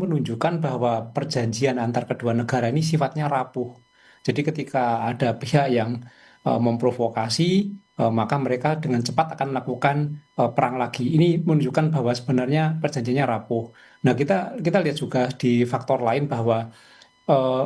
menunjukkan bahwa perjanjian antar kedua negara ini sifatnya rapuh. Jadi ketika ada pihak yang memprovokasi, maka mereka dengan cepat akan melakukan perang lagi. Ini menunjukkan bahwa sebenarnya perjanjiannya rapuh. Nah, kita lihat juga di faktor lain bahwa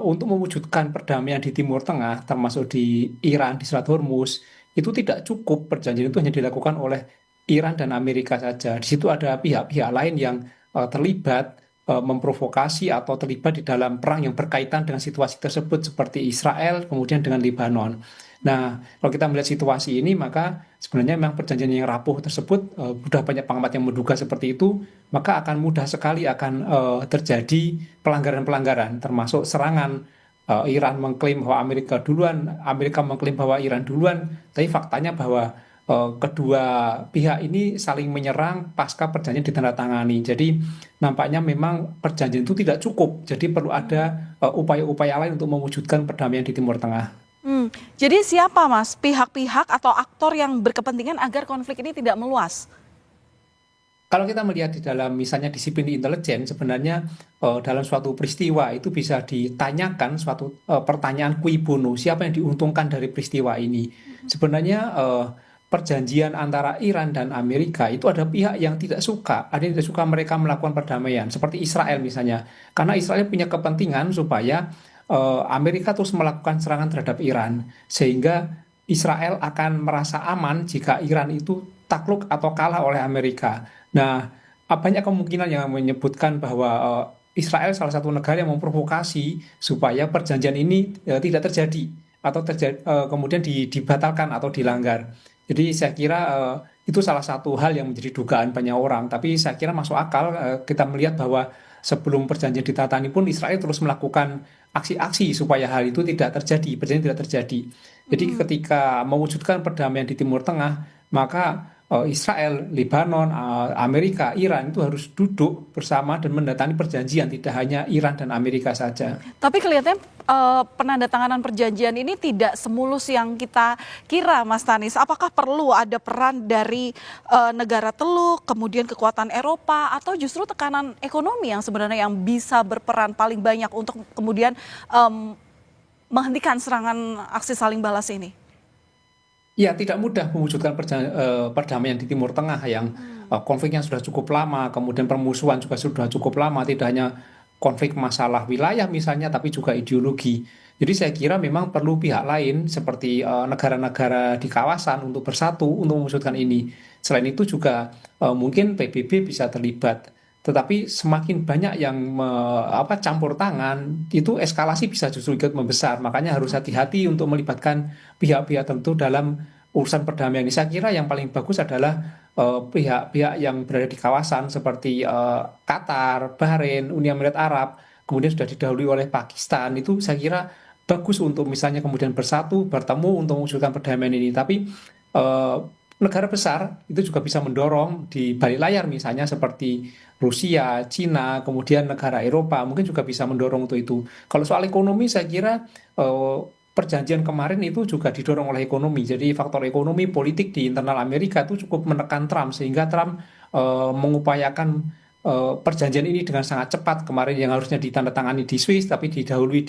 untuk mewujudkan perdamaian di Timur Tengah, termasuk di Iran, di Selat Hormuz, itu tidak cukup perjanjian itu hanya dilakukan oleh Iran dan Amerika saja. Di situ ada pihak-pihak lain yang terlibat, memprovokasi atau terlibat di dalam perang yang berkaitan dengan situasi tersebut seperti Israel, kemudian dengan Lebanon. Nah, kalau kita melihat situasi ini, maka sebenarnya memang perjanjian yang rapuh tersebut, sudah banyak pengamat yang menduga seperti itu, maka akan mudah sekali akan terjadi pelanggaran-pelanggaran, termasuk serangan. Iran mengklaim bahwa Amerika duluan, Amerika mengklaim bahwa Iran duluan, tapi faktanya bahwa kedua pihak ini saling menyerang pasca perjanjian ditandatangani. Jadi nampaknya memang perjanjian itu tidak cukup. Jadi perlu ada upaya-upaya lain untuk mewujudkan perdamaian di Timur Tengah. Hmm, jadi siapa Mas pihak-pihak atau aktor yang berkepentingan agar konflik ini tidak meluas? Kalau kita melihat di dalam misalnya disiplin intelijen, sebenarnya dalam suatu peristiwa itu bisa ditanyakan suatu pertanyaan cui bono, siapa yang diuntungkan dari peristiwa ini. Sebenarnya perjanjian antara Iran dan Amerika itu ada pihak yang tidak suka, ada yang tidak suka mereka melakukan perdamaian, seperti Israel misalnya. Karena Israel punya kepentingan supaya Amerika terus melakukan serangan terhadap Iran, sehingga Israel akan merasa aman jika Iran itu takluk atau kalah oleh Amerika. Nah, banyak kemungkinan yang menyebutkan bahwa Israel salah satu negara yang memprovokasi supaya perjanjian ini tidak terjadi atau kemudian dibatalkan atau dilanggar. Jadi saya kira itu salah satu hal yang menjadi dugaan banyak orang. Tapi saya kira masuk akal kita melihat bahwa sebelum perjanjian ditatani pun Israel terus melakukan aksi-aksi supaya hal itu tidak terjadi, perjanjian tidak terjadi. Jadi ketika mewujudkan perdamaian di Timur Tengah, maka Israel, Lebanon, Amerika, Iran itu harus duduk bersama dan mendatangani perjanjian, tidak hanya Iran dan Amerika saja. Tapi kelihatannya penandatanganan perjanjian ini tidak semulus yang kita kira, Mas Tanis. Apakah perlu ada peran dari negara Teluk, kemudian kekuatan Eropa, atau justru tekanan ekonomi yang sebenarnya yang bisa berperan paling banyak untuk kemudian menghentikan serangan aksi saling balas ini? Ya, tidak mudah mewujudkan perdamaian di Timur Tengah yang konfliknya sudah cukup lama, kemudian permusuhan juga sudah cukup lama, tidak hanya konflik masalah wilayah misalnya, tapi juga ideologi. Jadi saya kira memang perlu pihak lain seperti negara-negara di kawasan untuk bersatu untuk mewujudkan ini. Selain itu juga mungkin PBB bisa terlibat. Tetapi semakin banyak yang campur tangan, itu eskalasi bisa justru ikut membesar. Makanya harus hati-hati untuk melibatkan pihak-pihak tentu dalam urusan perdamaian ini. Saya kira yang paling bagus adalah pihak-pihak yang berada di kawasan seperti Qatar, Bahrain, Uni Emirat Arab, kemudian sudah didahului oleh Pakistan. Itu saya kira bagus untuk misalnya kemudian bersatu, bertemu untuk mewujudkan perdamaian ini. Tapi eh, negara besar itu juga bisa mendorong di balik layar misalnya seperti Rusia, Cina, kemudian negara Eropa mungkin juga bisa mendorong untuk itu. Kalau soal ekonomi saya kira eh, perjanjian kemarin itu juga didorong oleh ekonomi. Jadi faktor ekonomi politik di internal Amerika itu cukup menekan Trump sehingga Trump mengupayakan perjanjian ini dengan sangat cepat. Kemarin yang harusnya ditandatangani di Swiss tapi didahului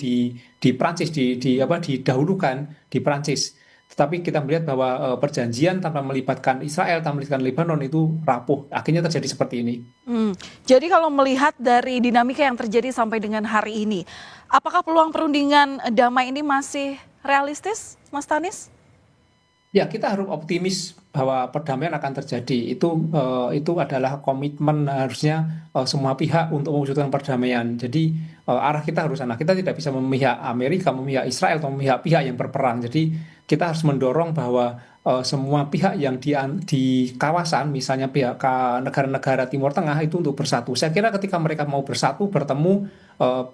di Prancis, didahulukan di Prancis. Tetapi kita melihat bahwa perjanjian tanpa melibatkan Israel, tanpa melibatkan Lebanon itu rapuh. Akhirnya terjadi seperti ini. Hmm, jadi kalau melihat dari dinamika yang terjadi sampai dengan hari ini, apakah peluang perundingan damai ini masih realistis, Mas Tanis? Ya, kita harus optimis bahwa perdamaian akan terjadi. Itu adalah komitmen harusnya semua pihak untuk mewujudkan perdamaian. Jadi arah kita harus sana. Kita tidak bisa memihak Amerika, memihak Israel, atau memihak pihak yang berperang. Jadi kita harus mendorong bahwa semua pihak yang di kawasan, misalnya pihak negara-negara Timur Tengah itu untuk bersatu. Saya kira ketika mereka mau bersatu, bertemu,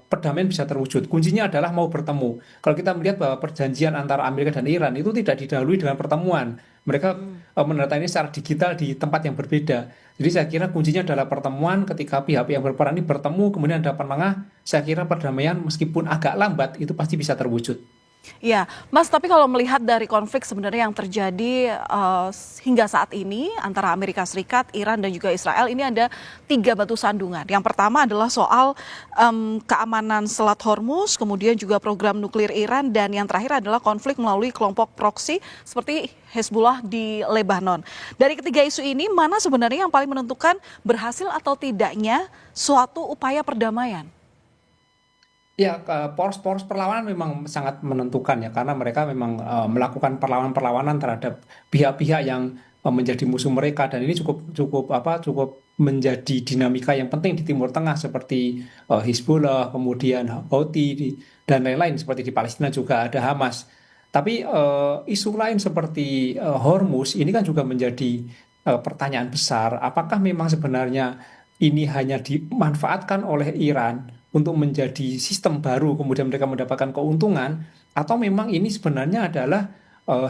perdamaian bisa terwujud. Kuncinya adalah mau bertemu. Kalau kita melihat bahwa perjanjian antara Amerika dan Iran itu tidak didahului dengan pertemuan. Mereka menandatangani secara digital di tempat yang berbeda. Jadi saya kira kuncinya adalah pertemuan ketika pihak-pihak yang berperan ini bertemu, kemudian ada penengah. Saya kira perdamaian meskipun agak lambat itu pasti bisa terwujud. Ya, Mas, tapi kalau melihat dari konflik sebenarnya yang terjadi hingga saat ini antara Amerika Serikat, Iran, dan juga Israel, ini ada tiga batu sandungan. Yang pertama adalah soal keamanan Selat Hormuz, kemudian juga program nuklir Iran, dan yang terakhir adalah konflik melalui kelompok proksi seperti Hezbollah di Lebanon. Dari ketiga isu ini, mana sebenarnya yang paling menentukan berhasil atau tidaknya suatu upaya perdamaian? Ya, poros-poros perlawanan memang sangat menentukan ya, karena mereka memang melakukan perlawanan-perlawanan terhadap pihak-pihak yang menjadi musuh mereka, dan ini cukup cukup cukup menjadi dinamika yang penting di Timur Tengah seperti Hizbullah, kemudian Houthi dan lain-lain, seperti di Palestina juga ada Hamas. Tapi isu lain seperti Hormuz ini kan juga menjadi pertanyaan besar, apakah memang sebenarnya ini hanya dimanfaatkan oleh Iran untuk menjadi sistem baru, kemudian mereka mendapatkan keuntungan, atau memang ini sebenarnya adalah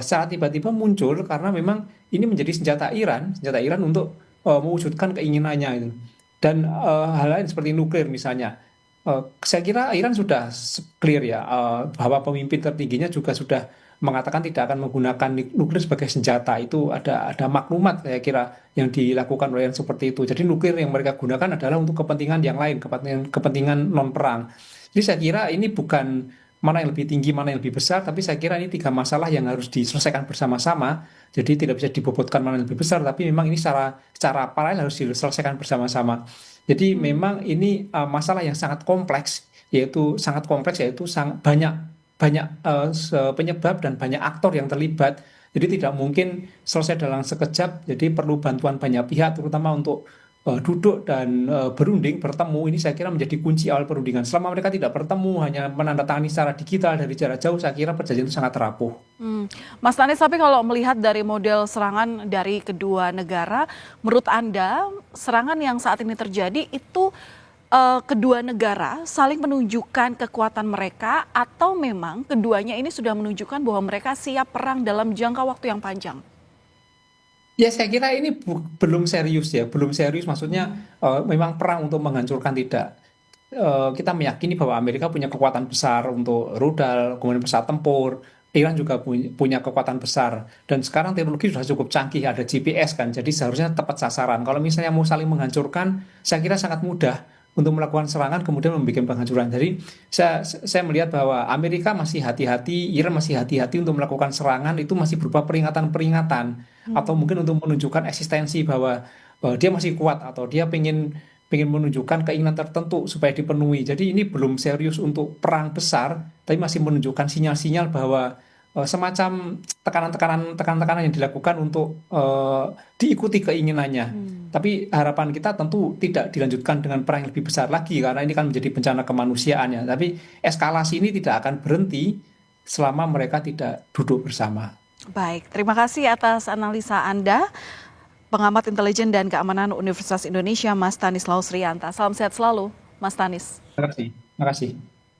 secara tiba-tiba muncul karena memang ini menjadi senjata Iran untuk mewujudkan keinginannya itu. Dan hal lain seperti nuklir misalnya. Saya kira Iran sudah clear ya, bahwa pemimpin tertingginya juga sudah mengatakan tidak akan menggunakan nuklir sebagai senjata. Itu ada maklumat saya kira yang dilakukan oleh yang seperti itu. Jadi nuklir yang mereka gunakan adalah untuk kepentingan yang lain, kepentingan non perang. Jadi saya kira ini bukan mana yang lebih tinggi, mana yang lebih besar, tapi saya kira ini tiga masalah yang harus diselesaikan bersama-sama. Jadi tidak bisa dibobotkan mana yang lebih besar, tapi memang ini secara paralel harus diselesaikan bersama-sama. Jadi memang ini masalah yang sangat kompleks, yaitu banyak banyak penyebab dan banyak aktor yang terlibat. Jadi tidak mungkin selesai dalam sekejap. Jadi perlu bantuan banyak pihak, terutama untuk duduk dan berunding, bertemu. Ini saya kira menjadi kunci awal perundingan. Selama mereka tidak bertemu, hanya menandatangani secara digital dari jarak jauh, saya kira perjanjian itu sangat rapuh. Mas Tanis, tapi kalau melihat dari model serangan dari kedua negara, menurut Anda serangan yang saat ini terjadi itu kedua negara saling menunjukkan kekuatan mereka atau memang keduanya ini sudah menunjukkan bahwa mereka siap perang dalam jangka waktu yang panjang? Ya, saya kira ini belum serius ya, belum serius maksudnya memang perang untuk menghancurkan tidak. Kita meyakini bahwa Amerika punya kekuatan besar untuk rudal, kemudian pesawat tempur. Iran juga punya kekuatan besar. Dan sekarang teknologi sudah cukup canggih, ada GPS kan, jadi seharusnya tepat sasaran. Kalau misalnya mau saling menghancurkan, saya kira sangat mudah untuk melakukan serangan kemudian membuat penghancuran. Jadi saya melihat bahwa Amerika masih hati-hati, Iran masih hati-hati untuk melakukan serangan, itu masih berupa peringatan-peringatan, atau mungkin untuk menunjukkan eksistensi bahwa dia masih kuat, atau dia pengen menunjukkan keinginan tertentu supaya dipenuhi. Jadi ini belum serius untuk perang besar, tapi masih menunjukkan sinyal-sinyal bahwa semacam tekanan-tekanan yang dilakukan untuk diikuti keinginannya. Tapi harapan kita tentu tidak dilanjutkan dengan perang yang lebih besar lagi, karena ini kan menjadi bencana kemanusiaan ya. Tapi eskalasi ini tidak akan berhenti selama mereka tidak duduk bersama. Baik, terima kasih atas analisa Anda. Pengamat intelijen dan keamanan Universitas Indonesia, Mas Tanis Lausrianta. Salam sehat selalu, Mas Tanis. Terima kasih. Terima kasih.